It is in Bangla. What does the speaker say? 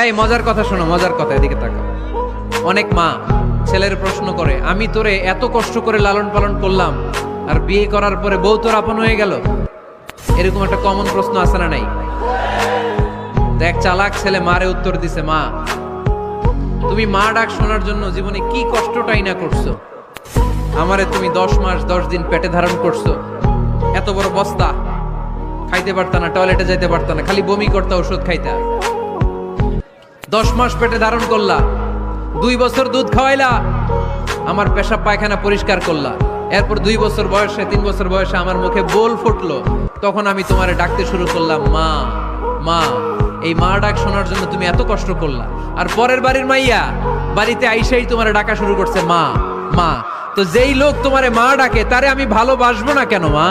এই মজার কথা শোনো, মজার কথা, এদিকে তাকাও। অনেক মা ছেলের প্রশ্ন করে, আমি তোরে এত কষ্ট করে লালন পালন করলাম, আর বিয়ে করার পরে বউ তোর আপন হয়ে গেল। এরকম একটা কমন প্রশ্ন আছে না নাই? দেখ, চালাক ছেলে মারে উত্তর দিছে, মা তুমি মা ডাক শোনার জন্য জীবনে কি কষ্টটাই না করছো। আমারে তুমি 10 মাস 10 দিন পেটে ধারণ করছো, এত বড় বস্তা, খাইতে পারতা না, টয়লেটে যাইতে পারতা না, খালি বমি করতা, ওষুধ খাইতা। 10 মাস পেটে ধারণ করলা, 2 বছর দুধ খাওয়াইলা, আমার পেশাব পায়খানা পরিষ্কার করলা। এরপর 2 বছর বয়সে 3 বছর বয়সে আমার মুখে বোল ফুটলো, তখন আমি তোমারে ডাকতে শুরু করলাম মা মা। এই মা ডাক শোনার জন্য তুমি এত কষ্ট করলা, আর পরের বাড়ির মাইয়া বাড়িতে আইসাই তোমারে ডাকা শুরু করছে মা মা। তো যেই লোক তোমারে মা ডাকে, তারে আমি ভালোবাসবো না কেন মা?